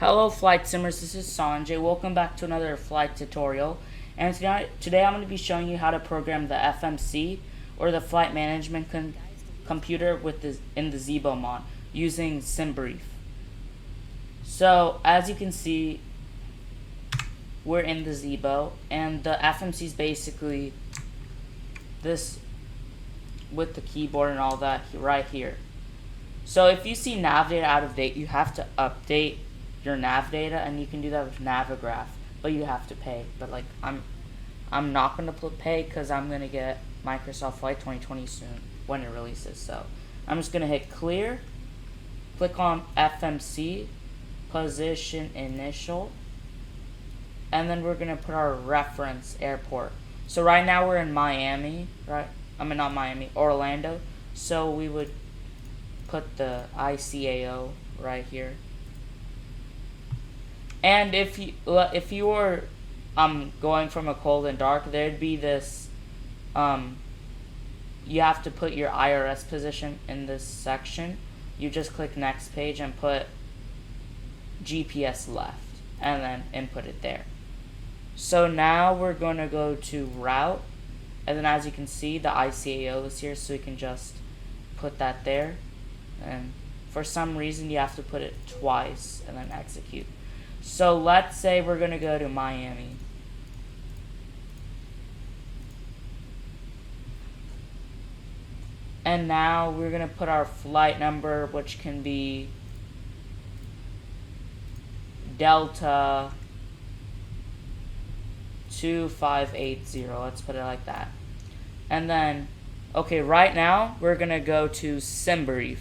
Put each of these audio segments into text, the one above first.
Hello flight simmers, this is Sanjay. Welcome back to another flight tutorial. And today I'm going to be showing you how to program the FMC or the flight management computer in the Zibo mod using SimBrief. So as you can see, we're in the Zibo, and the FMC is basically this with the keyboard and all that right here. So if you see nav data out of date, you have to update your nav data, and you can do that with Navigraph, but you have to pay. But like I'm not gonna pay because I'm gonna get Microsoft Flight 2020 soon when it releases. So I'm just gonna hit clear, click on FMC, position initial, and then we're gonna put our reference airport. So right now we're in Miami, right? I mean not Miami, Orlando. So we would put the ICAO right here. And if you were going from a cold and dark, there'd be this you have to put your IRS position in this section. You just click next page and put GPS left and then input it there. So now we're going to go to route, and then as you can see the ICAO is here, so you can just put that there, and for some reason you have to put it twice and then execute. So let's say we're going to go to Miami. And now we're going to put our flight number, which can be Delta 2580. Let's put it like that. And then, okay, right now we're going to go to SimBrief.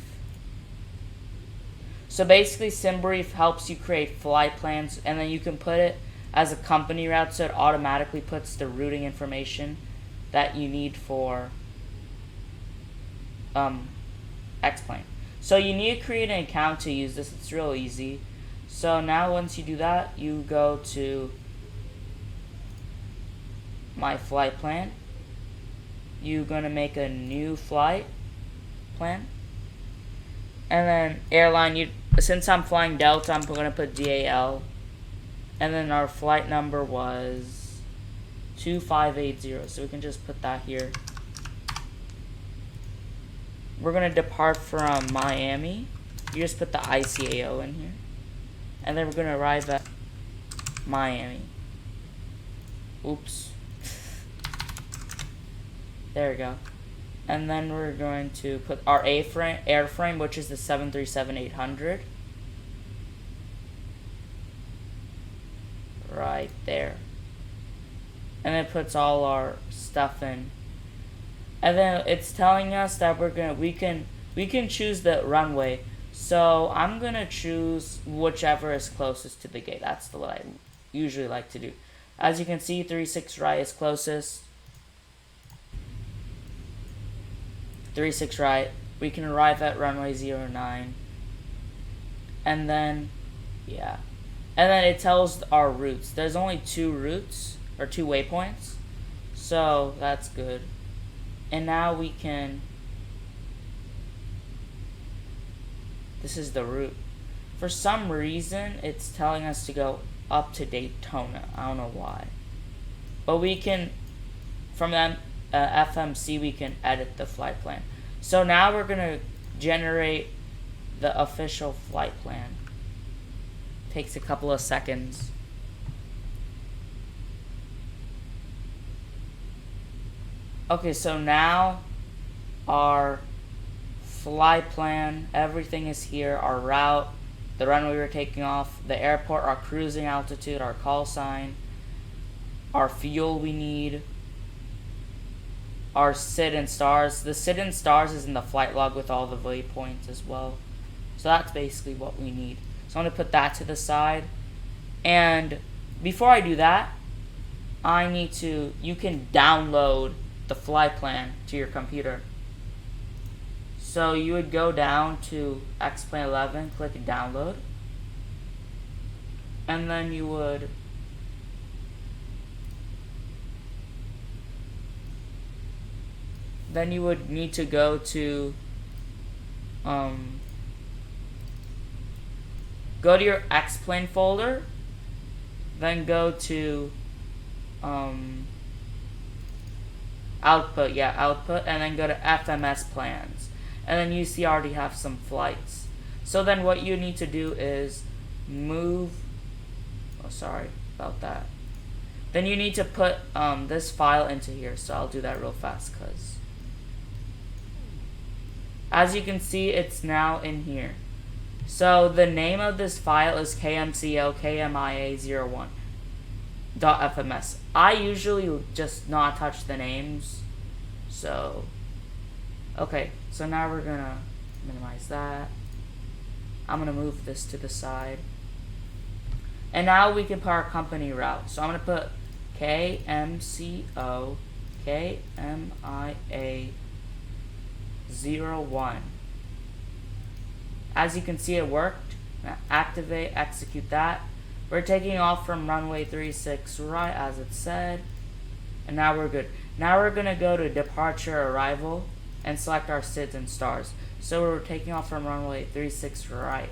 So basically SimBrief helps you create flight plans, and then you can put it as a company route, so it automatically puts the routing information that you need for X-Plane. So you need to create an account to use this. It's real easy. So now once you do that, you go to my flight plan. You're going to make a new flight plan. And then airline, since I'm flying Delta, I'm going to put DAL. And then our flight number was 2580, so we can just put that here. We're going to depart from Miami. You just put the ICAO in here. And then we're going to arrive at Miami. Oops. There we go. And then we're going to put our airframe, which is the 737-800. Right there. And it puts all our stuff in. And then it's telling us that we can choose the runway. So I'm gonna choose whichever is closest to the gate. That's what I usually like to do. As you can see, 36 right is closest. 36 right. We can arrive at runway 09. And then, yeah. And then it tells our routes. There's only 2 routes, or 2 waypoints. So that's good. And now we can, this is the route. For some reason, it's telling us to go up to Daytona. I don't know why. But we can, from that FMC, we can edit the flight plan. So now we're going to generate the official flight plan. Takes a couple of seconds. Okay, so now our flight plan, everything is here. Our route, the runway we're taking off, the airport, our cruising altitude, our call sign, our fuel we need, our SID and stars. The SID and stars is in the flight log with all the waypoints as well. So that's basically what we need. So I'm going to put that to the side. And before I do that, you can download the flight plan to your computer. So you would go down to X-Plane 11, click download. And then you would need to go to go to your X-plane folder, then go to output, and then go to FMS plans, and then you see I already have some flights. So then what you need to do is move, then you need to put this file into here. So I'll do that real fast, because as you can see, it's now in here. So the name of this file is KMCO-KMIA01.fms. I usually just not touch the names. So, okay, so now we're gonna minimize that. I'm gonna move this to the side. And now we can put our company route. So I'm gonna put KMCO-KMIA01. As you can see, it worked. Now activate, execute that. We're taking off from runway 36 right as it said. And now we're good. Now we're gonna go to departure arrival and select our SIDs and stars. So we're taking off from runway 36 right.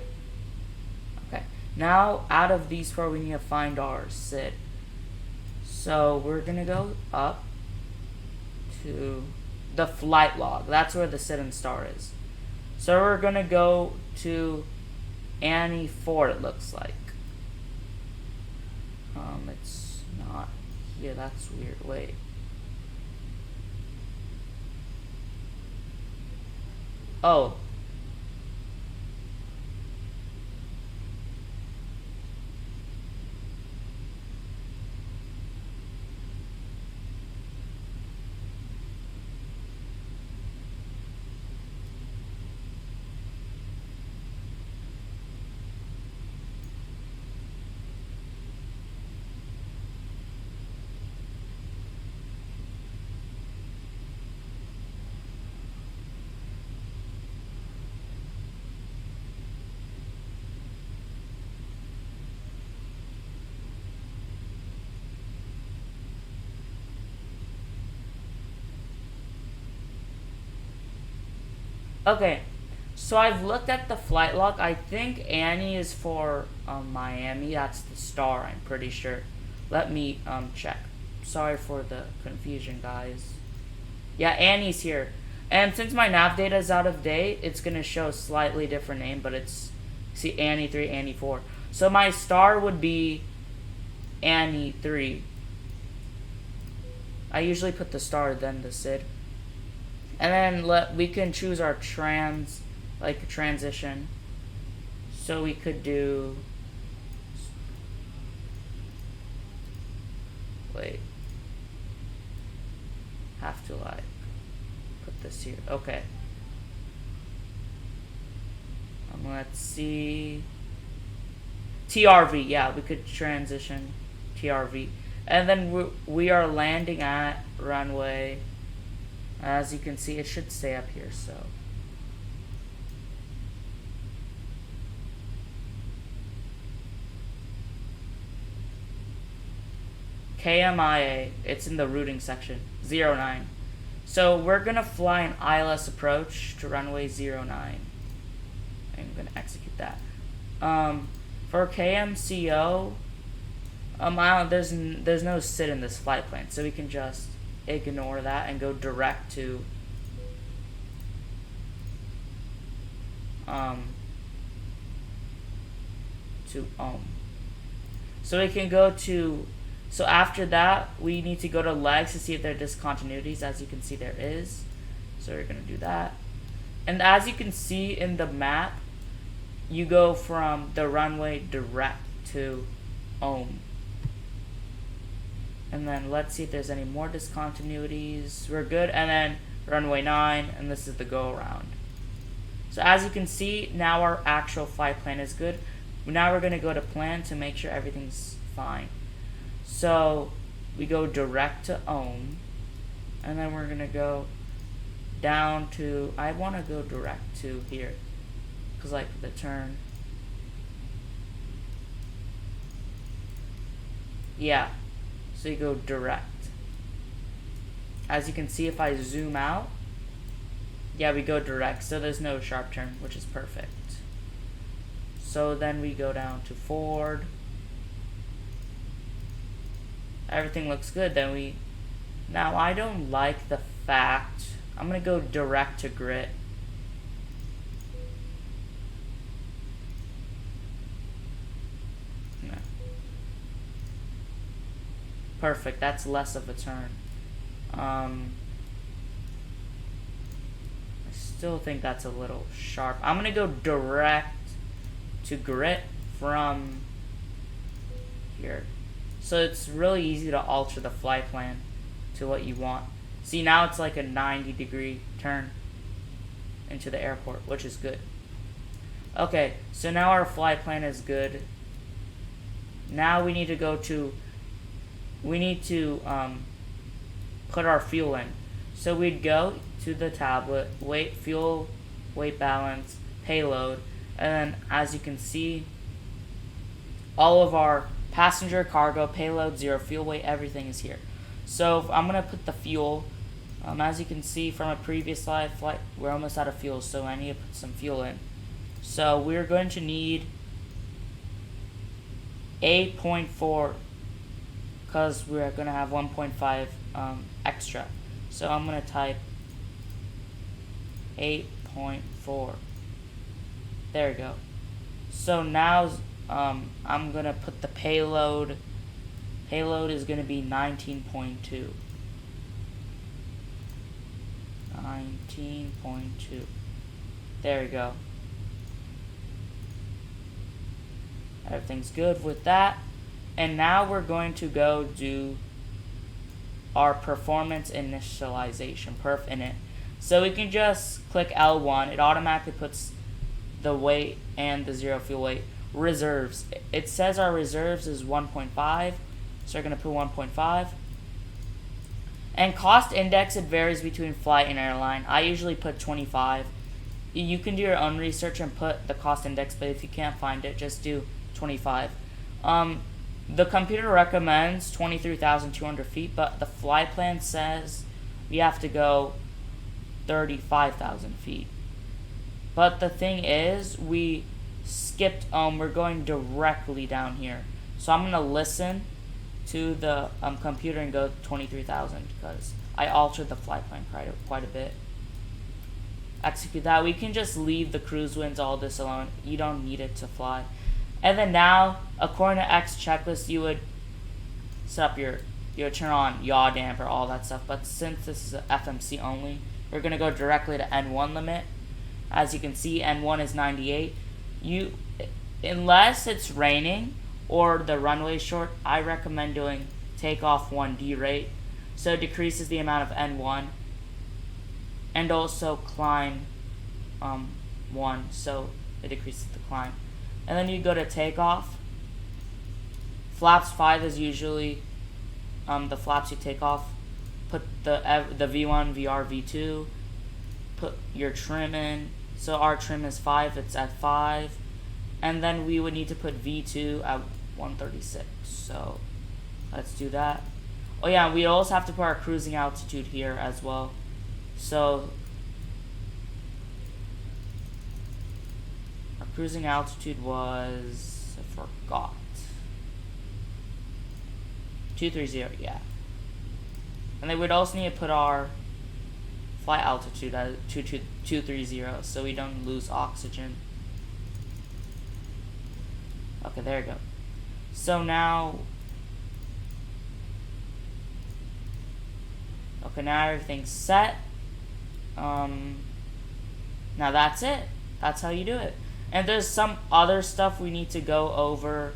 Okay. Now out of these four, we need to find our SID. So we're gonna go up to the flight log. That's where the SID and star is. So we're gonna go to Annie 4, it looks like. It's not here, that's weird. Wait. Oh. Okay, so I've looked at the flight log. I think Annie is for Miami. That's the star, I'm pretty sure. Let me check. Sorry for the confusion, guys. Yeah, Annie's here. And since my nav data is out of date, it's going to show a slightly different name, but it's, see, Annie 3, Annie 4. So my star would be Annie 3. I usually put the star, then the SID. And then we can choose our transition. So we could do, wait, have to like put this here. Okay. Let's see. TRV, yeah, we could transition TRV. And then we are landing at runway. As you can see, it should stay up here, so. KMIA, it's in the routing section, 09. So we're gonna fly an ILS approach to runway 09. I'm gonna execute that. For KMCO, there's no SID in this flight plan, so we can just ignore that and go direct to So we can go to, so after that we need to go to legs to see if there are discontinuities. As you can see, there is, so we're gonna do that. And as you can see in the map, you go from the runway direct to and then let's see if there's any more discontinuities. We're good. And then runway 9, and this is the go around. So as you can see, now our actual flight plan is good. Now we're going to go to plan to make sure everything's fine. So we go direct to and then we're going to go down to, I want to go direct to here, because like the turn, yeah. So you go direct. As you can see, if I zoom out, yeah, we go direct. So there's no sharp turn, which is perfect. So then we go down to forward. Everything looks good. Now I don't like the fact, I'm gonna go direct to grit. No. Perfect, that's less of a turn. I still think that's a little sharp. I'm gonna go direct to grit from here. So it's really easy to alter the flight plan to what you want. See, now it's like a 90-degree turn into the airport, which is good. Okay, so now our flight plan is good. Now we need to put our fuel in. So we'd go to the tablet, weight, fuel, weight balance, payload, and then as you can see, all of our passenger, cargo, payload, zero, fuel weight, everything is here. So I'm going to put the fuel. As you can see from a previous flight, we're almost out of fuel, so I need to put some fuel in. So we're going to need 8.4 because we're going to have 1.5 extra. So I'm going to type 8.4. There we go. So now I'm going to put the payload. Payload is going to be 19.2. 19.2. There we go. Everything's good with that. And now we're going to go do our performance initialization, perf init. So we can just click L1. It automatically puts the weight and the zero fuel weight. Reserves. It says our reserves is 1.5. So we're going to put 1.5. And cost index, it varies between flight and airline. I usually put 25. You can do your own research and put the cost index, but if you can't find it, just do 25. The computer recommends 23,200 feet, but the flight plan says we have to go 35,000 feet. But the thing is, we skipped, we're going directly down here. So I'm going to listen to the computer and go 23,000 because I altered the flight plan quite a bit. Execute that. We can just leave the cruise winds, all this alone. You don't need it to fly. And then now, according to X checklist, you would set up you would turn on yaw damper, all that stuff. But since this is a FMC only, we're going to go directly to N1 limit. As you can see, N1 is 98. Unless it's raining or the runway is short, I recommend doing takeoff 1D rate. So it decreases the amount of N1. And also climb 1, so it decreases the climb. And then you go to takeoff. Flaps 5 is usually the flaps you take off. Put the V1, VR, V2. Put your trim in. So our trim is 5, it's at 5. And then we would need to put V2 at 136. So let's do that. Oh yeah, we also have to put our cruising altitude here as well. So our cruising altitude was, I forgot, 230, yeah. And then we'd also need to put our flight altitude at 230 so we don't lose oxygen. Okay, there we go. So now, okay, now everything's set. Now that's it. That's how you do it. And there's some other stuff we need to go over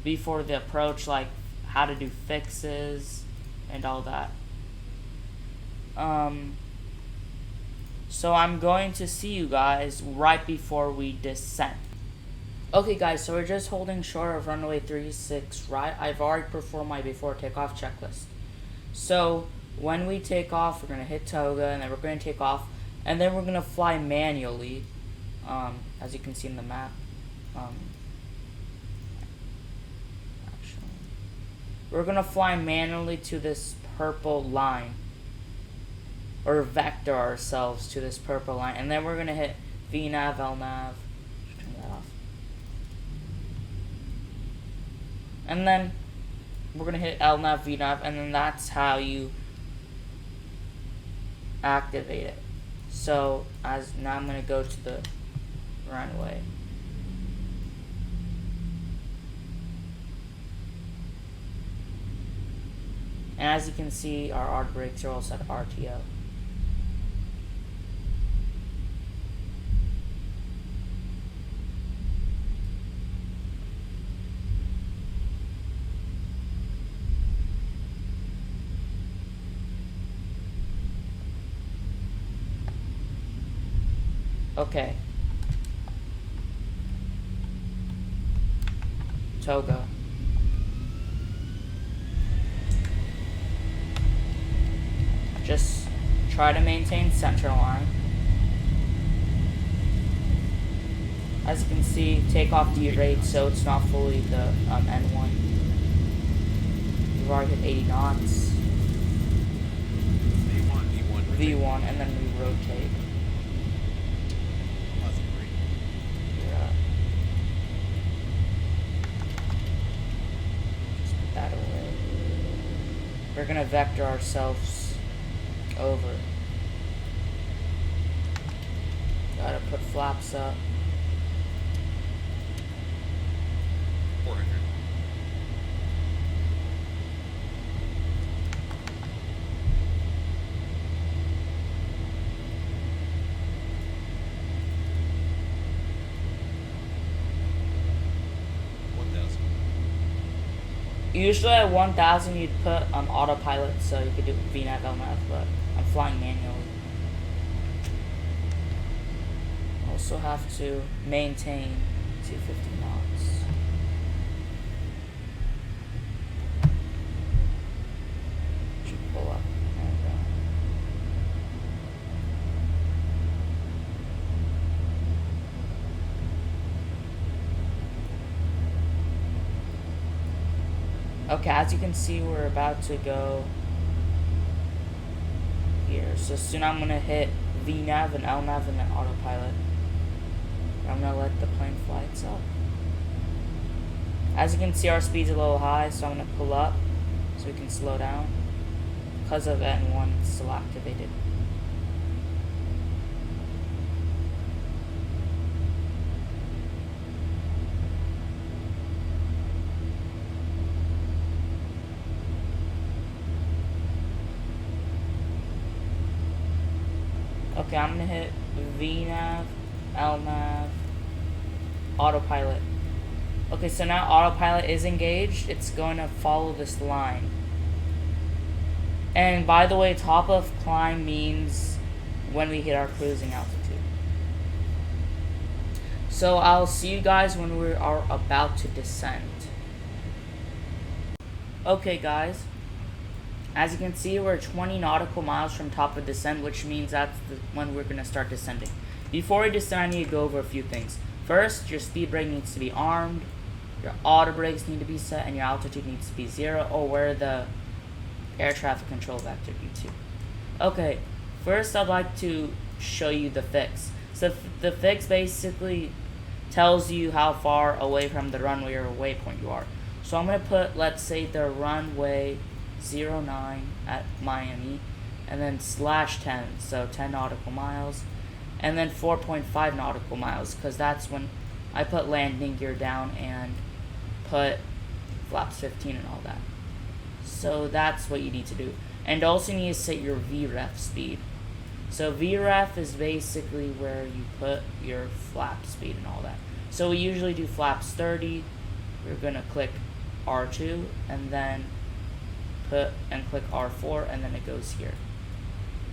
before the approach, like how to do fixes and all that. So I'm going to see you guys right before we descend. Okay guys, so we're just holding short of runway 36 right. I've already performed my before takeoff checklist. So when we take off, we're going to hit toga, and then we're going to take off, and then we're going to fly manually, as you can see in the map. Actually, we're going to fly manually to this purple line, or vector ourselves to this purple line, and then we're going to hit VNav, LNav, turn that off, and then we're gonna hit LNAV, VNAV, and then that's how you activate it. So now I'm gonna go to the runway. And as you can see, our auto brakes are all set RTO. Okay. Toga. Just try to maintain center line. As you can see, takeoff derate, so it's not fully the N1. We've already hit 80 knots. V1, and then we rotate. Yeah. Just put that away. We're gonna vector ourselves over. Gotta put flaps up. 400. Usually at 1,000 you'd put autopilot, so you could do VNAV, LNAV, but I'm flying manually. Also have to maintain 250 knots. Should pull up and down. Okay, as you can see, we're about to go here. So soon I'm gonna hit VNAV and LNAV and then autopilot. I'm gonna let the plane fly itself. As you can see, our speed's a little high, so I'm gonna pull up so we can slow down. Because of N1, it's still activated. Okay, I'm gonna hit VNAV, LNAV, autopilot. Okay, so now autopilot is engaged. It's going to follow this line. And by the way, top of climb means when we hit our cruising altitude. So I'll see you guys when we are about to descend. Okay guys, as you can see, we're 20 nautical miles from top of descent, which means that's when we're going to start descending. Before we descend, I need to go over a few things. First, your speed brake needs to be armed, your auto brakes need to be set, and your altitude needs to be 0, or where the air traffic control vector be 2. Okay, first I'd like to show you the fix. So the fix basically tells you how far away from the runway or waypoint you are. So I'm going to put, let's say, the runway 09 at Miami, and then /10, so 10 nautical miles, and then 4.5 nautical miles, because that's when I put landing gear down and put flaps 15 and all that. So that's what you need to do. And also you need to set your VREF speed. So VREF is basically where you put your flap speed and all that. So we usually do flaps 30. We're going to click R2 and then click R4, and then it goes here.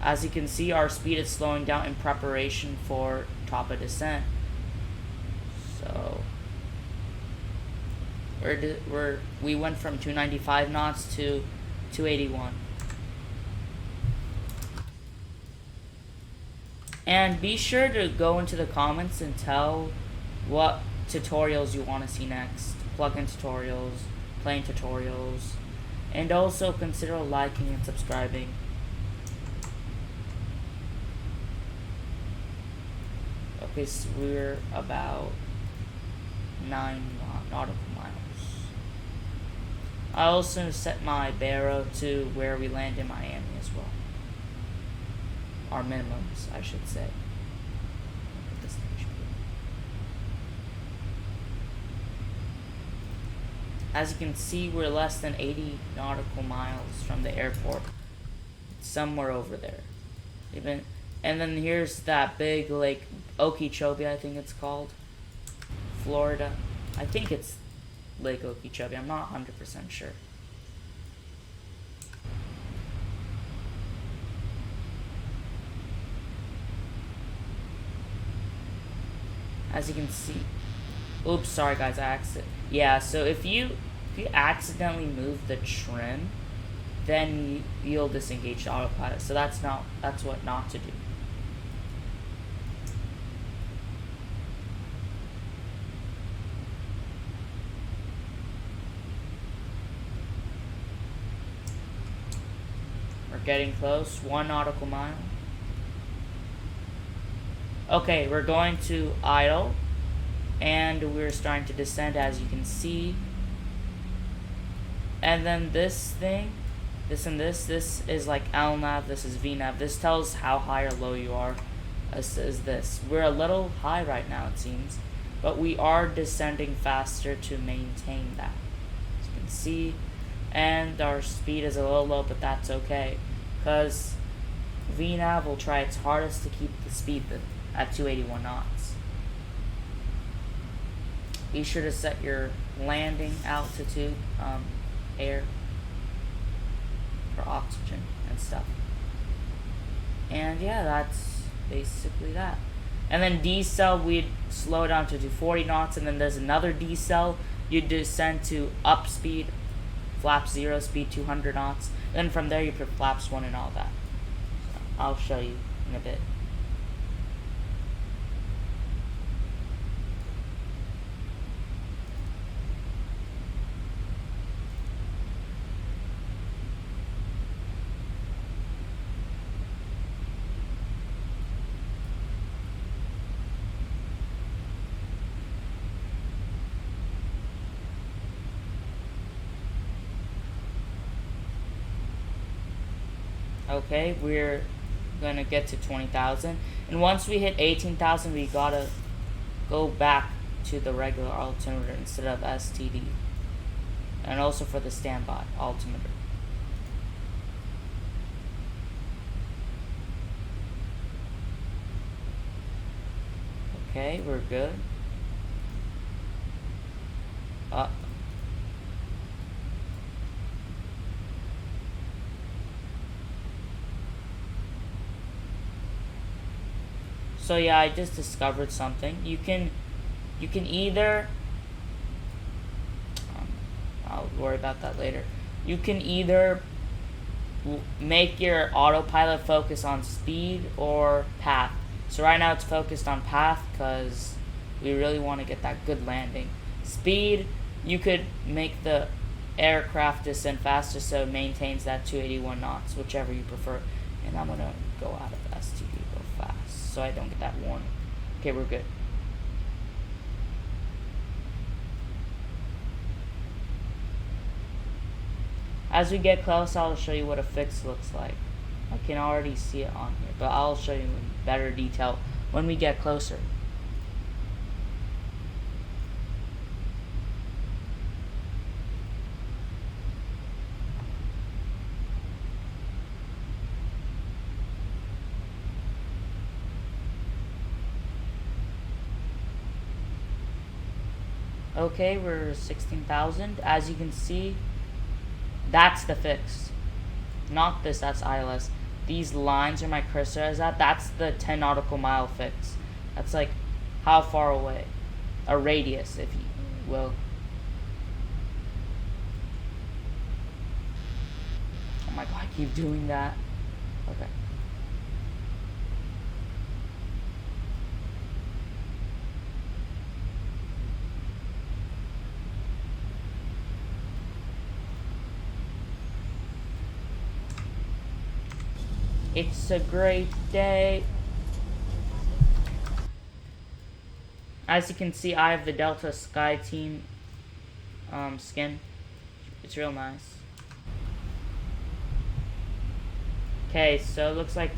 As you can see, our speed is slowing down in preparation for top of descent. So we went from 295 knots to 281. And be sure to go into the comments and tell what tutorials you want to see next. Plug-in tutorials, plane tutorials, and also consider liking and subscribing. Okay, so we're about 9 nautical miles. I also set my barrow to where we land in Miami as well. Our minimums, I should say. Put this thing. As you can see, we're less than 80 nautical miles from the airport. It's somewhere over there. And then here's that big lake, Okeechobee, I think it's called. Florida. I think it's Lake Okeechobee. I'm not 100% sure. As you can see, oops, sorry guys, yeah, so if you accidentally move the trim, then you'll disengage the autopilot. So that's what not to do. We're getting close. 1 nautical mile. Okay, we're going to idle, and we're starting to descend, as you can see. And then this thing, this is like LNAV, this is VNAV. This tells how high or low you are. This is this. We're a little high right now, it seems, but we are descending faster to maintain that. As you can see, and our speed is a little low, but that's okay, because VNAV will try its hardest to keep the speed at 281 knots. Be sure to set your landing altitude, air, for oxygen and stuff. And yeah, that's basically that. And then decel, we'd slow down to 40 knots, and then there's another decel. You descend to up speed, flap 0 speed, 200 knots. Then from there you put flaps 1 and all that. So I'll show you in a bit. Okay, we're gonna get to 20,000, and once we hit 18,000, we gotta go back to the regular altimeter instead of STD, and also for the standby altimeter. Okay, we're good. So yeah, I just discovered something. You can either, I'll worry about that later. You can either make your autopilot focus on speed or path. So right now it's focused on path because we really want to get that good landing. Speed, you could make the aircraft descend faster so it maintains that 281 knots, whichever you prefer. And I'm gonna go out of STD real fast so I don't get that warning. Okay, we're good. As we get close, I'll show you what a fix looks like. I can already see it on here, but I'll show you in better detail when we get closer. Okay, we're 16,000. As you can see, that's the fix. Not this, that's ILS. These lines are my cursor is at. That's the 10 nautical mile fix. That's like how far away. A radius, if you will. Oh my god, I keep doing that. Okay. It's a great day. As you can see, I have the Delta Sky Team skin. It's real nice. Okay, so it looks like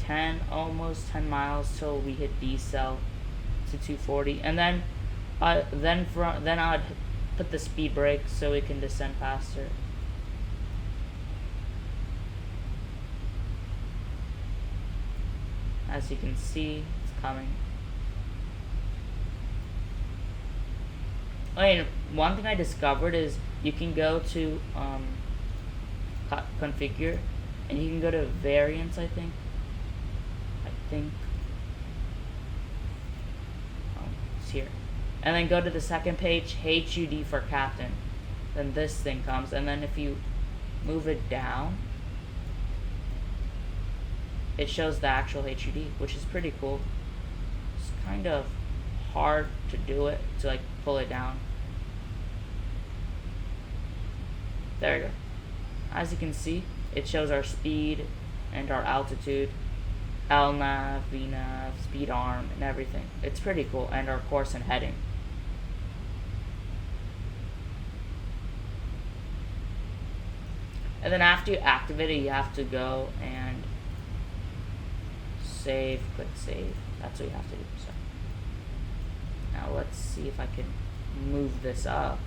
almost 10 miles till we hit decel to 240, and then I'd put the speed brake so we can descend faster. As you can see, it's coming. And one thing I discovered is you can go to configure, and you can go to variants. I think. It's here, and then go to the second page, HUD for captain. Then this thing comes, and then if you move it down, it shows the actual HUD, which is pretty cool. It's kind of hard to do it, to like pull it down. There you go. As you can see, it shows our speed and our altitude, LNAV, VNAV, speed arm, and everything. It's pretty cool, and our course and heading. And then after you activate it, you have to go and save, click save. That's what you have to do. So now let's see if I can move this up.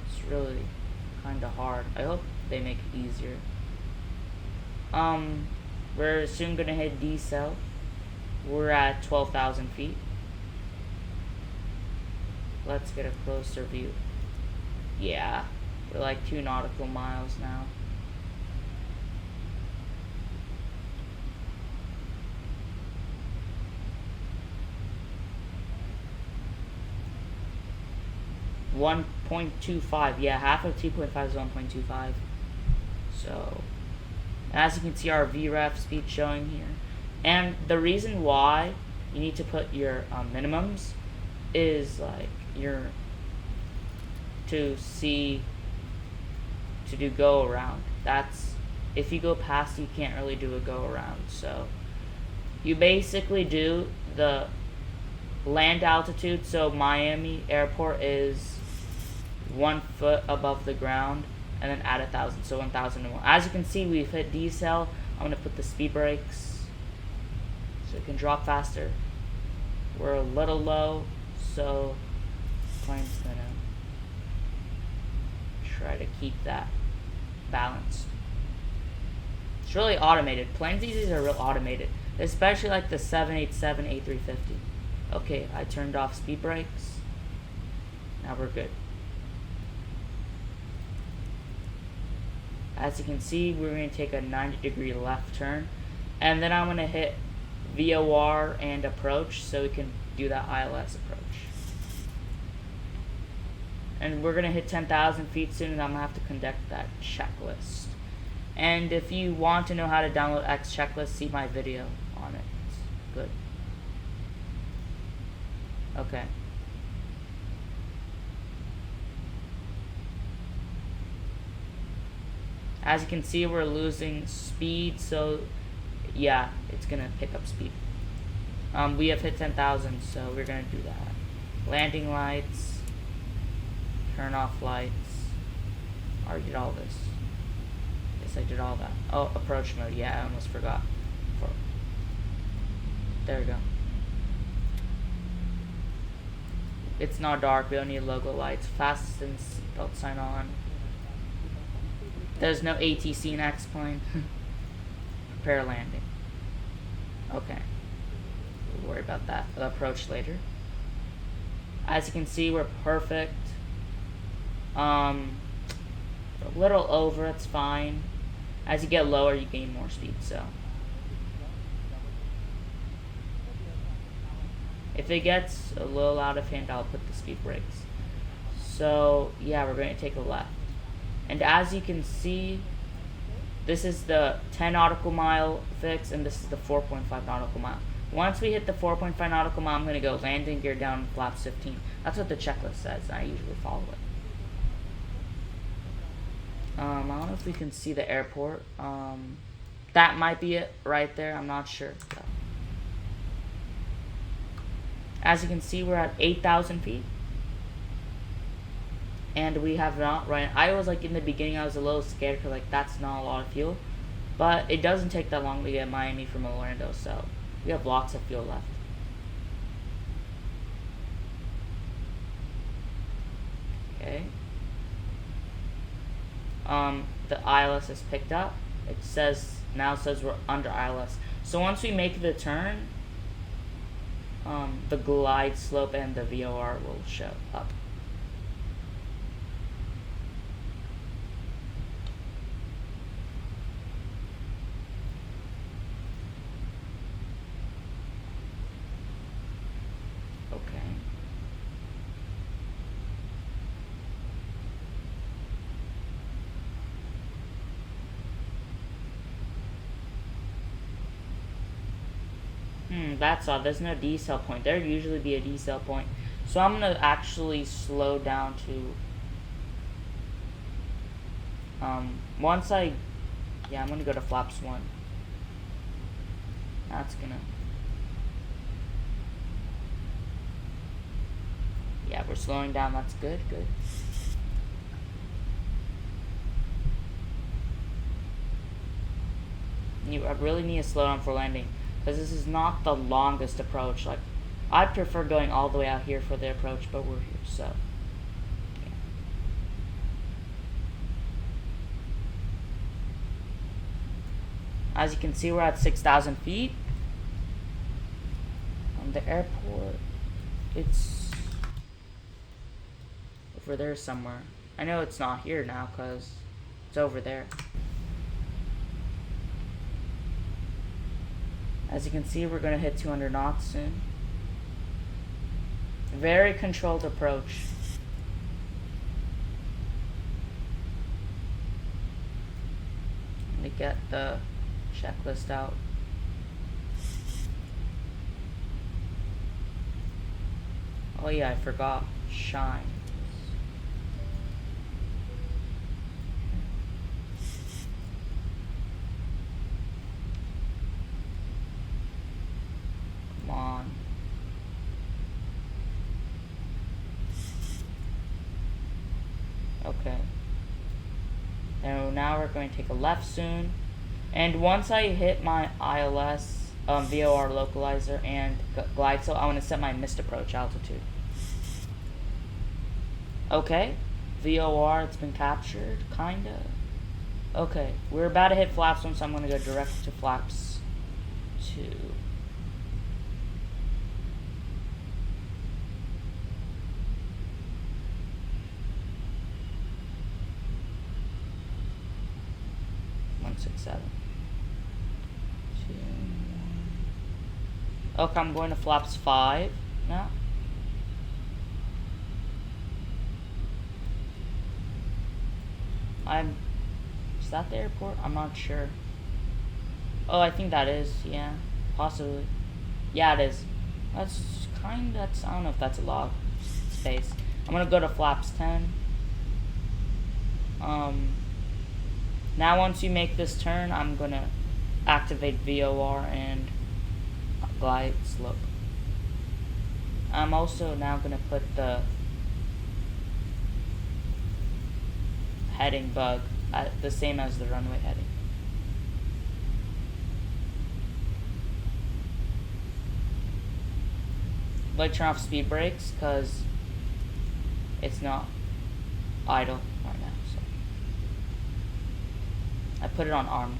It's really kind of hard. I hope they make it easier. We're soon gonna hit decel. We're at 12,000 feet. Let's get a closer view. Yeah, we're like 2 nautical miles now. .25, yeah, half of 2.5 is 1.25. So, as you can see, our VREF speed showing here. And the reason why you need to put your minimums is like to do go around. That's, if you go past, you can't really do a go around. So you basically do the land altitude. So Miami airport is 1 foot above the ground, and then add 1,000, so 1,001. As you can see, we've hit decel. I'm gonna put the speed brakes so it can drop faster. We're a little low, so plane's gonna try to keep that balanced. It's really automated. Planes these days are real automated, especially like the 787 A350. Okay, I turned off speed brakes. Now we're good. As you can see, we're going to take a 90-degree left turn, and then I'm going to hit VOR and approach so we can do that ILS approach. And we're going to hit 10,000 feet soon, and I'm going to have to conduct that checklist. And if you want to know how to download X checklist, see my video on it. It's good. Okay. As you can see, we're losing speed, so yeah, it's gonna pick up speed. We have hit 10,000, so we're gonna do that. Landing lights, turn off lights. I already did all this. Yes, I did all that. Oh, approach mode. Yeah, I almost forgot. There we go. It's not dark. We don't need logo lights. Fasten seatbelt sign on. There's no ATC in X-plane. Prepare landing. Okay. We'll worry about that. We'll approach later. As you can see, we're perfect. A little over, it's fine. As you get lower, you gain more speed, so. If it gets a little out of hand, I'll put the speed brakes. So, yeah, we're going to take a left. And as you can see, this is the 10 nautical mile fix, and this is the 4.5 nautical mile. Once we hit the 4.5 nautical mile, I'm going to go landing gear down, flaps 15. That's what the checklist says. I usually follow it. I don't know if we can see the airport. That might be it right there. I'm not sure. So. As you can see, we're at 8,000 feet. and we have not run. I was like in the beginning, I was a little scared because like that's not a lot of fuel, but it doesn't take that long to get Miami from Orlando, so we have lots of fuel left. Okay. The ILS is picked up. It says we're under ILS. So once we make the turn, the glide slope and the VOR will show up. That's odd. There's no decel point. There'd usually be a decel point. So I'm gonna actually slow down to I'm gonna go to flaps 1. That's gonna we're slowing down. That's good. I really need to slow down for landing, because this is not the longest approach. Like, I'd prefer going all the way out here for the approach, but we're here, so yeah. As you can see, we're at 6,000 feet. The airport, it's over there somewhere. I know it's not here now because it's over there. As you can see, we're going to hit 200 knots soon. Very controlled approach. Let me get the checklist out. Oh yeah, I forgot. Shine. Come on. Okay. And now we're going to take a left soon. And once I hit my ILS, VOR localizer and glide slope, I want to set my missed approach altitude. Okay, VOR, it's been captured, kinda. Okay, we're about to hit flaps 1, so I'm gonna go direct to flaps 2. Okay, I'm going to flaps 5 now. Is that the airport? I'm not sure. Oh, I think that is, yeah, possibly. Yeah, it is. I don't know if that's a log space. I'm gonna go to flaps 10. Now once you make this turn, I'm gonna activate VOR and glide slope. I'm also now gonna put the heading bug at the same as the runway heading. Like, turn off speed brakes because it's not idle right now. So I put it on armed.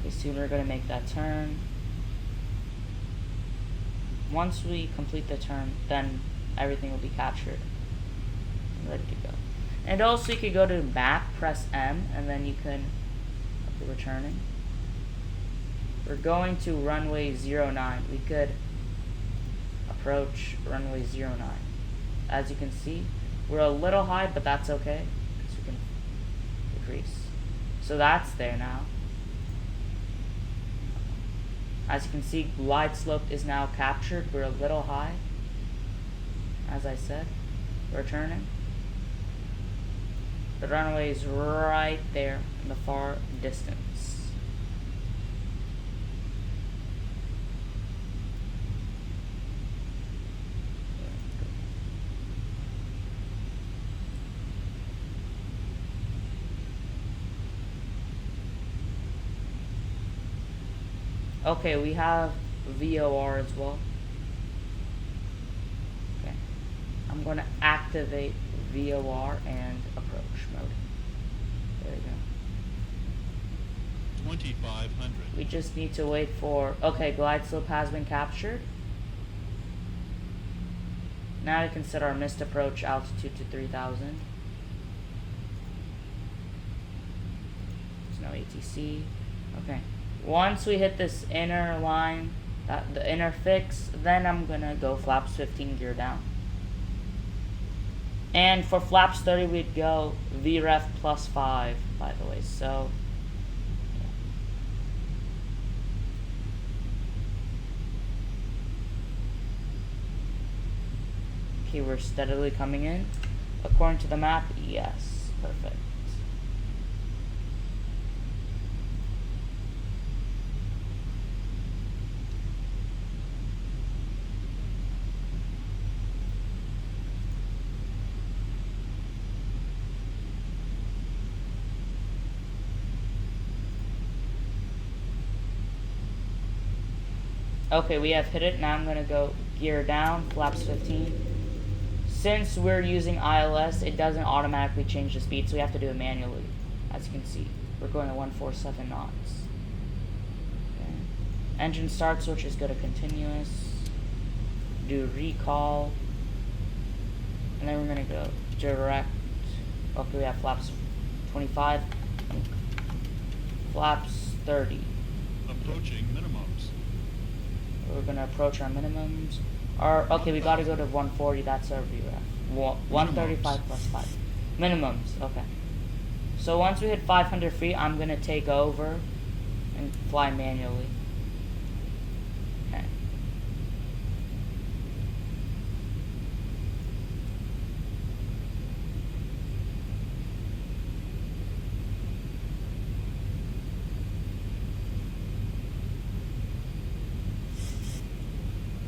Okay, soon we're gonna make that turn. Once we complete the turn, then everything will be captured and ready to go. And also you could go to map, press M, and then you can be returning. We're going to runway 09. We could approach runway 09. As you can see, we're a little high, but that's okay, because we can decrease. So that's there now. As you can see, glide slope is now captured. We're a little high. As I said, returning. The runway is right there in the far distance. Okay, we have VOR as well. Okay. I'm going to activate VOR and approach mode. There we go. 2,500. We just need to wait for... Okay, glide slope has been captured. Now we can set our missed approach altitude to 3,000. There's no ATC. Okay. Once we hit this inner line, the inner fix, then I'm gonna go flaps 15 gear down. And for flaps 30, we'd go VREF plus 5, by the way. So, okay, we're steadily coming in. According to the map, yes. Perfect. Okay, we have hit it. Now I'm going to go gear down, flaps 15. Since we're using ILS, it doesn't automatically change the speed, so we have to do it manually. As you can see, we're going to 147 knots. Okay. Engine start switch is go to continuous. Do recall. And then we're going to go direct. Okay, we have flaps 25. Flaps 30. Approaching minimums. We're going to approach our minimums. Okay, we gotta go to 140, that's our VREF. 135 plus 5. Minimums, okay. So once we hit 500 feet, I'm gonna take over and fly manually. Okay.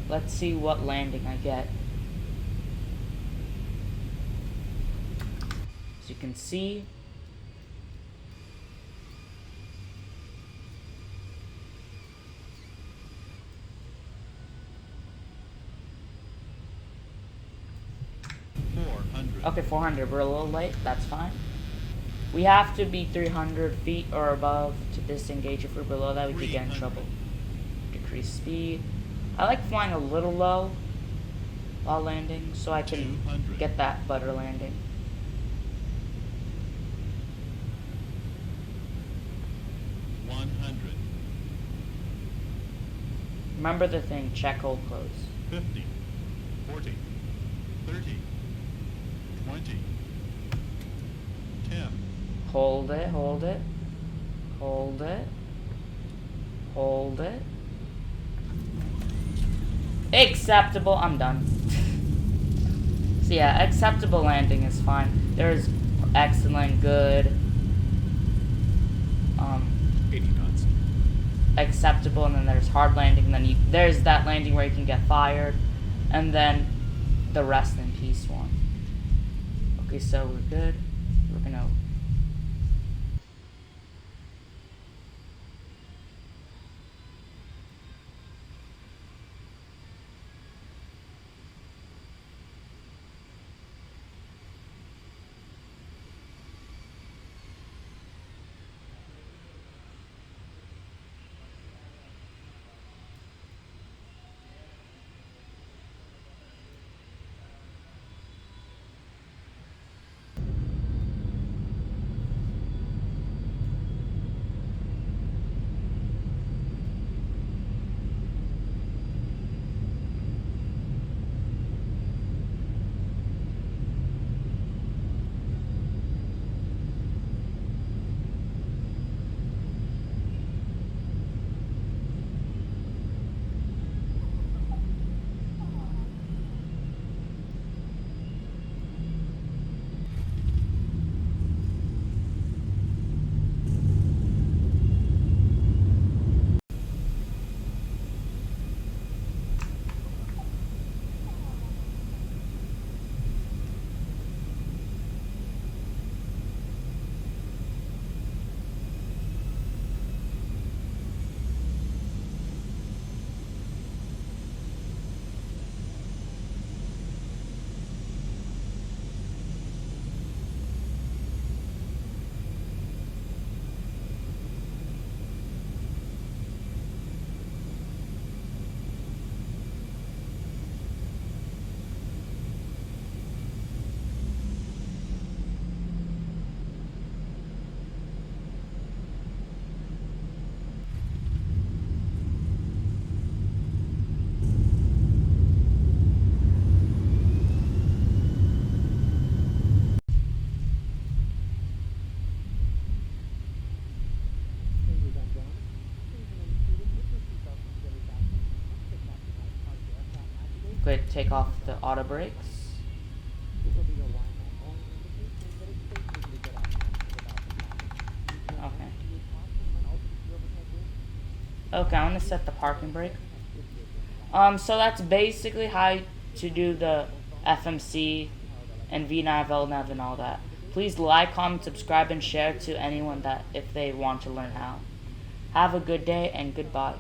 Let's see what landing I get. As you can see, okay, 400. We're a little late. That's fine. We have to be 300 feet or above to disengage. If we're below that, we could get in trouble. Decrease speed. I like flying a little low while landing, so I can get that butter landing. Remember the thing, check, hold, close. 50, 40, 30, 20, 10. Hold it, hold it, hold it, hold it. Acceptable, I'm done. So yeah, acceptable landing is fine. There's excellent, good, 80 knots. acceptable, and then there's hard landing, and then there's that landing where you can get fired, and then the rest in peace one. Okay, so we're good. We're gonna... Go ahead, take off the auto brakes. Okay. Okay, I'm gonna set the parking brake. So that's basically how to do the FMC and VNav, LNav, and all that. Please like, comment, subscribe, and share to anyone that if they want to learn how. Have a good day and goodbye.